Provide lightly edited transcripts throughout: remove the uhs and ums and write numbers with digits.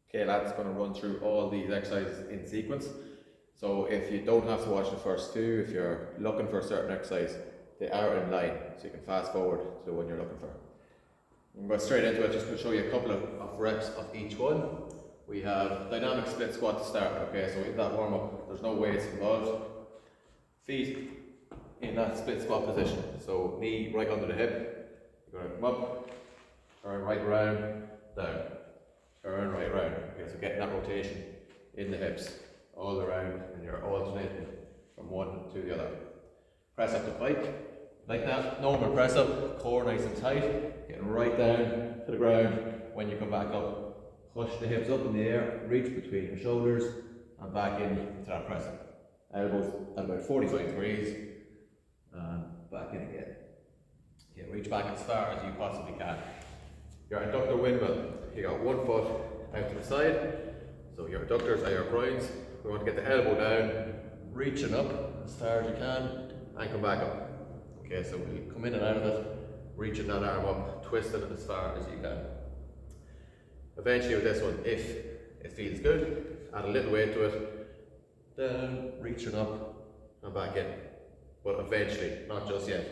Okay, lads, going to run through all these exercises in sequence. So if you don't have to watch the first two, if you're looking for a certain exercise, they are in line, so you can fast forward to the one you're looking for. I'm going straight into it, just to show you a couple of reps of each one. We have dynamic split squat to start, okay, so in that warm up, there's no weights involved. Feet in that split squat position, so knee right under the hip. You're going to come up, turn right round, down, turn right round. Okay, so getting that rotation in the hips all around, and you're alternating from one to the other. Press up to pike, like that, normal press up, core nice and tight, getting right down to the ground. When you come back up, push the hips up in the air, reach between your shoulders, and back into that press up. Elbows at about 45 degrees, and back in again. Okay, reach back as far as you possibly can. Your adductor windmill, you got one foot out to the side, so your adductors are your groins. We want to get the elbow down, reaching up as far as you can, and come back up. Okay, so we'll come in and out of it, reaching that arm up, twisting it as far as you can. Eventually with this one, if it feels good, add a little weight to it, down, reaching up, and back in. But eventually, not just yet.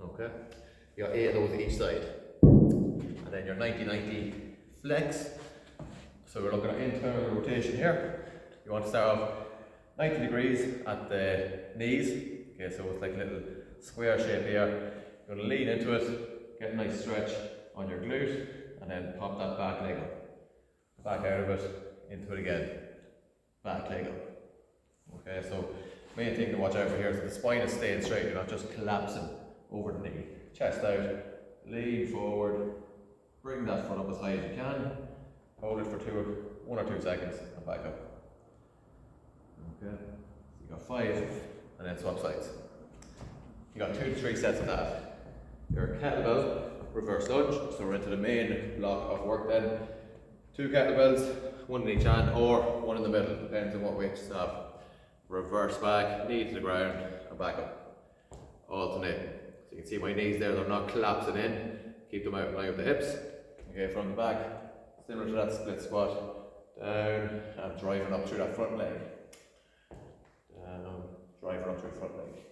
Okay? You got 8 of those each side. And then your 90-90 flex. So we're looking at internal rotation here. You want to start off 90 degrees at the knees. Okay, so it's like a little square shape here. You're going to lean into it, get a nice stretch on your glute, and then pop that back leg up. Back out of it, into it again. Back leg up. Okay, so main thing to watch out for here is that the spine is staying straight. You're not just collapsing over the knee. Chest out, lean forward, bring that foot up as high as you can. Hold it for 1 or 2 seconds, and back up. Okay, so you got 5, and then swap sides. You got 2 to 3 sets of that. Your kettlebell reverse lunge, so we're into the main block of work then. 2 kettlebells, 1 in each hand, or 1 in the middle, depends on what weight you have. Reverse back, knee to the ground, and back up. Alternate. So you can see my knees there, they're not collapsing in. Keep them out in line with the hips. Okay, from the back, similar to that split squat. Down, and driving up through that front leg. Down, driving up through the front leg.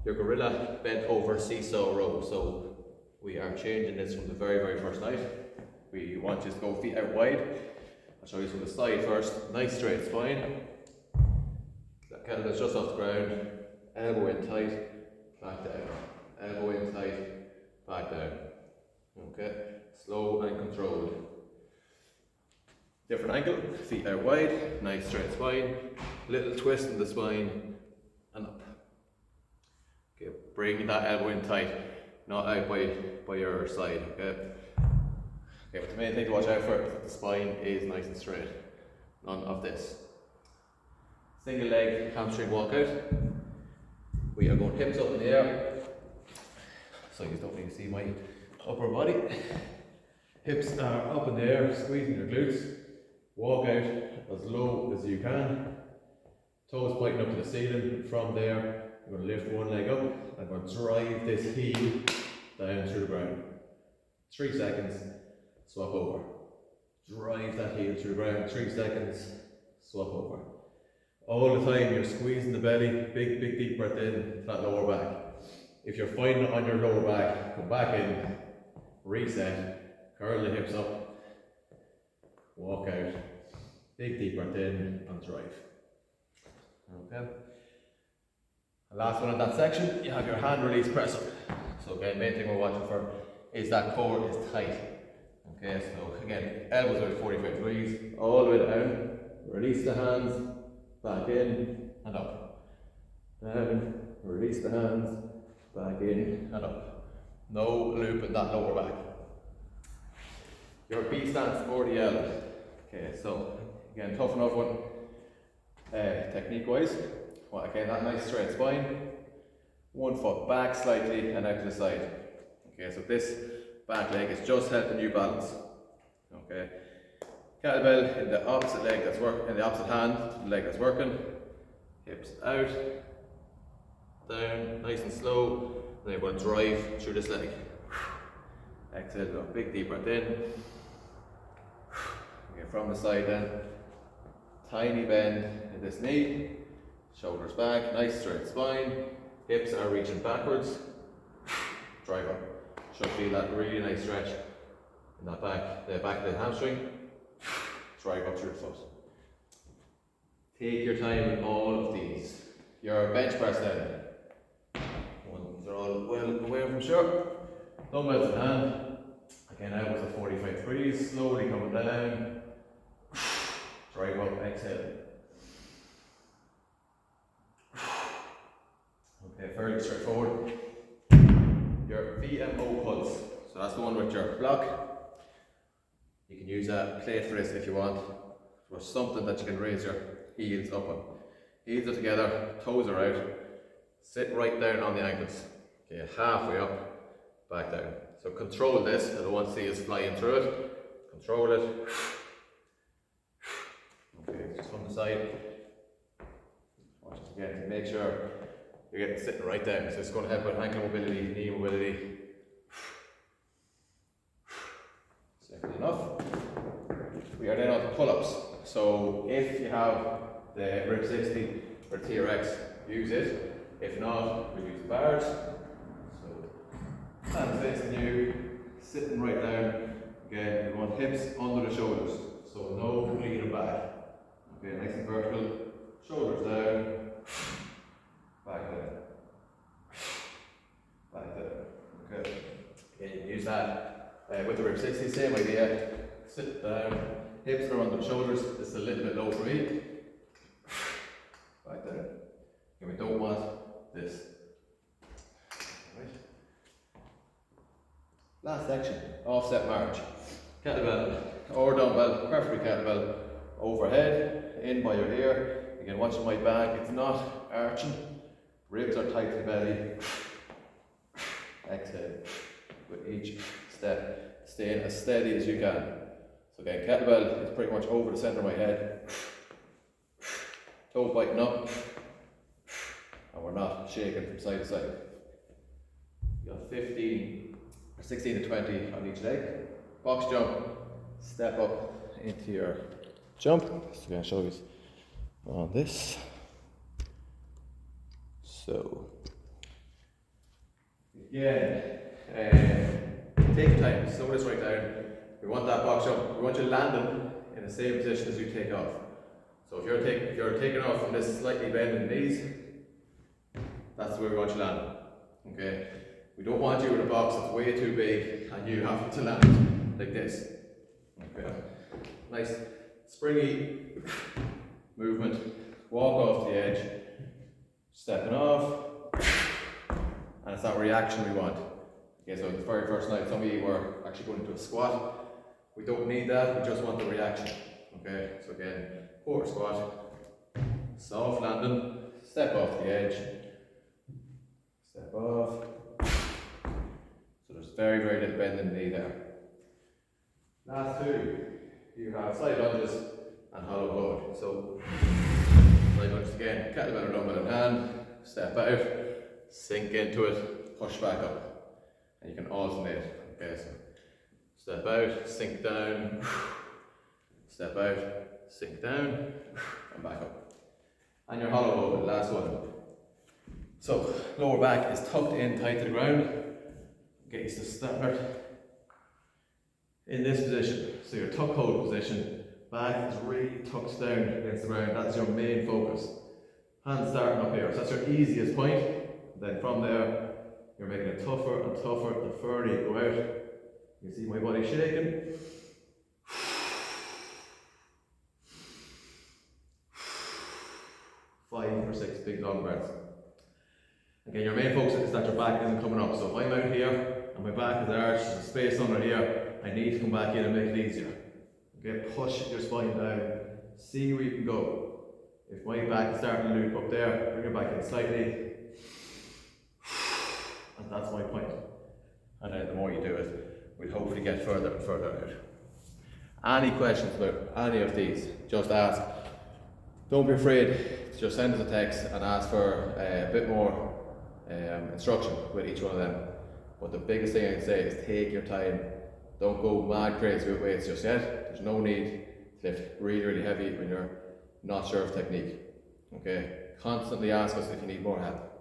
Your gorilla bent over seesaw row. So we are changing this from the very, very first night. We want you to go feet out wide. I'll show you from the side first. Nice straight spine. That kettlebell's just off the ground. Elbow in tight, back down. Elbow in tight, back down. Okay, slow and controlled. Different angle, feet out wide, nice straight spine. Little twist in the spine, and up. Okay, bring that elbow in tight, not out by your side. Okay. Okay, but the main thing to watch out for is that the spine is nice and straight. None of this. Single leg hamstring walkout. We are going hips up in the air. So you don't need to see my upper body. Hips are up in the air, squeezing your glutes. Walk out as low as you can. Toes pointing up to the ceiling. From there, you're going to lift one leg up and going to drive this heel down through the ground. 3 seconds. Swap over. Drive that heel through the ground. 3 seconds. Swap over. All the time you're squeezing the belly. Big deep breath in to that lower back. If you're finding it on your lower back, come back in. Reset. Curl the hips up. Walk out. Big deep breath in and drive. Okay. The last one in that section, you have your hand release press up. So again, main thing we're watching for is that core is tight. Okay, so again, elbows are at 45 degrees, all the way down. Release the hands, back in and up. Down, release the hands, back in and up. No loop in that lower back. Your Stance RDL. Okay, so again, tough enough one technique wise. Well, again, that nice straight spine. 1 foot back slightly and out to the side. Okay, so this back leg is just helping you balance. Okay, kettlebell in the opposite leg that's working, in the opposite hand to the leg that's working. Hips out, down, nice and slow. Then you're going to drive through this leg. Exhale, a big deep breath in. Okay, from the side then, tiny bend in this knee, shoulders back, nice straight spine, hips are reaching backwards, drive up. Should feel that really nice stretch in that back of the hamstring, drive up through the foot. Take your time in all of these. Your bench press then, ones are all well away from shore. Dumbbells in hand. Again, that was a 45 degrees, slowly coming down. Drive up, exhale. Okay, fairly straightforward. Your VMO Pulse. So that's the one with your block. You can use a plate for this if you want, or something that you can raise your heels up on. Heels are together, toes are out. Sit right down on the ankles. Okay, halfway up, back down. So control this. I don't want to see us flying through it. Control it. Okay, just from the side. Watch it again. Make sure you're getting sitting right down. So it's going to help with ankle mobility, knee mobility. Simple enough. We are then on to pull-ups. So if you have the rib 60 or TRX, use it. If not, we use the bars. So hands facing you, sitting right down. Again, we want hips under the shoulders. So no leaning back. Okay, nice and vertical. Shoulders down. Back down. Back down. Okay. Again, you can use that with the rib 60, same idea. Sit down. Hips are under the shoulders. This is a little bit low for me. Back down. And we don't want this. Right. Last section, offset march. Kettlebell or dumbbell, preferably kettlebell, overhead, in by your ear. Again, watching my back, it's not arching. Ribs are tight to the belly. Exhale with each step, staying as steady as you can. So again, kettlebell is pretty much over the center of my head. Toe biting up. And we're not shaking from side to side. You got 16 to 20 on each leg. Box jump, step up into your jump. So I'm going to show you on this. So, again, take your time, slow this right down. We want that box jump, we want you landing in the same position as you take off. So if you're taking off from this slightly bending knees, that's where we want you to land. Okay? We don't want you in a box that's way too big and you have to land like this. Okay? Nice springy movement. Walk off the edge, stepping off, and it's that reaction we want. Okay, so the very first night, some of you were actually going into a squat. We don't need that, we just want the reaction. Okay, so again, quarter squat, soft landing, step off the edge, step off. So there's very, very little bend in the knee there. Last two, you have side lunges and hollow hold. So, side lunges again, kettlebell or dumbbell in hand, step out, sink into it, push back up. And you can alternate. Okay, so step out, sink down, step out, sink down, and back up. And your hollow hold, the last one. So, lower back is tucked in tight to the ground. Get used to start in this position. So your tuck hold position, back is really tucked down against the ground. That's your main focus. Hands starting up here. So that's your easiest point. Then from there, you're making it tougher and tougher the further you go out. You can see my body shaking. 5 or 6 big long breaths. Again, your main focus is that your back isn't coming up. So if I'm out here and my back is arched, there's a space under here, I need to come back in and make it easier. Okay, push your spine down. See where you can go. If my back is starting to loop up there, bring it back in slightly. And that's my point. And then the more you do it, we'll hopefully get further and further out. Any questions about any of these, just ask. Don't be afraid to just send us a text and ask for a bit more instruction with each one of them. But the biggest thing I can say is take your time. Don't go mad crazy with weights just yet. There's no need lift really, really heavy when you're not sure of technique. Okay, constantly ask us if you need more help.